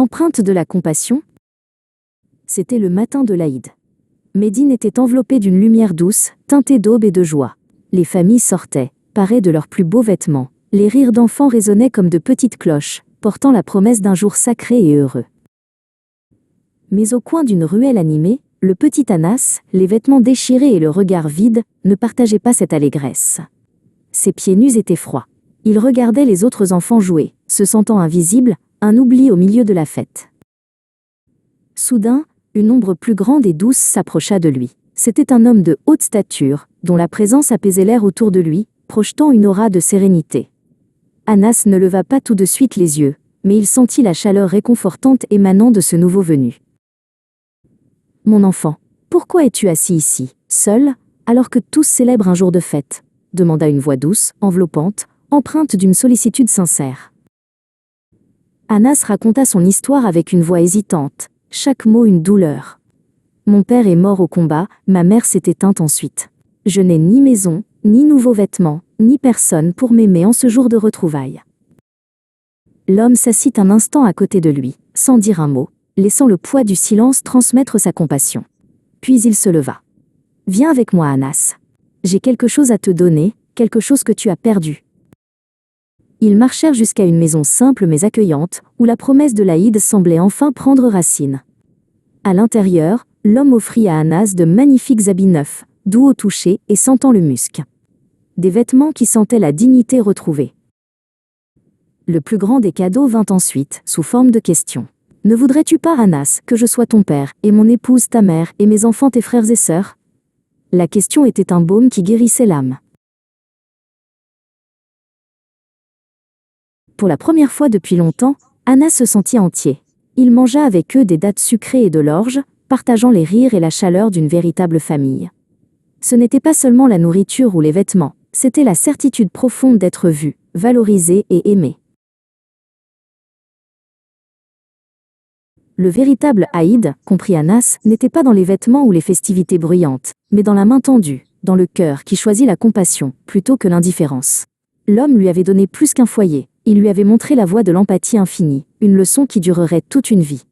empreinte de la compassion. C'était le matin de l'Aïd. Médine était enveloppée d'une lumière douce, teintée d'aube et de joie. Les familles sortaient, parées de leurs plus beaux vêtements. Les rires d'enfants résonnaient comme de petites cloches, portant la promesse d'un jour sacré et heureux. Mais au coin d'une ruelle animée, le petit Anas, les vêtements déchirés et le regard vide, ne partageait pas cette allégresse. Ses pieds nus étaient froids. Il regardait les autres enfants jouer, se sentant invisible, un oubli au milieu de la fête. Soudain, une ombre plus grande et douce s'approcha de lui. C'était un homme de haute stature, dont la présence apaisait l'air autour de lui, projetant une aura de sérénité. Anas ne leva pas tout de suite les yeux, mais il sentit la chaleur réconfortante émanant de ce nouveau venu. « Mon enfant, pourquoi es-tu assis ici, seul, alors que tous célèbrent un jour de fête ?» demanda une voix douce, enveloppante, empreinte d'une sollicitude sincère. Anas raconta son histoire avec une voix hésitante, chaque mot une douleur. « Mon père est mort au combat, ma mère s'est éteinte ensuite. Je n'ai ni maison, ni nouveaux vêtements, ni personne pour m'aimer en ce jour de retrouvailles. » L'homme s'assit un instant à côté de lui, sans dire un mot, laissant le poids du silence transmettre sa compassion. Puis il se leva. « Viens avec moi, Anas. J'ai quelque chose à te donner, quelque chose que tu as perdu. » Ils marchèrent jusqu'à une maison simple mais accueillante, où la promesse de l'Aïd semblait enfin prendre racine. À l'intérieur, l'homme offrit à Anas de magnifiques habits neufs, doux au toucher et sentant le musc. Des vêtements qui sentaient la dignité retrouvée. Le plus grand des cadeaux vint ensuite, sous forme de question. « Ne voudrais-tu pas, Anas, que je sois ton père, et mon épouse ta mère, et mes enfants tes frères et sœurs ?» La question était un baume qui guérissait l'âme. Pour la première fois depuis longtemps, Anas se sentit entier. Il mangea avec eux des dattes sucrées et de l'orge, partageant les rires et la chaleur d'une véritable famille. Ce n'était pas seulement la nourriture ou les vêtements, c'était la certitude profonde d'être vu, valorisé et aimé. Le véritable Aïd, comprit Anas, n'était pas dans les vêtements ou les festivités bruyantes, mais dans la main tendue, dans le cœur qui choisit la compassion, plutôt que l'indifférence. L'homme lui avait donné plus qu'un foyer, il lui avait montré la voie de l'empathie infinie, une leçon qui durerait toute une vie.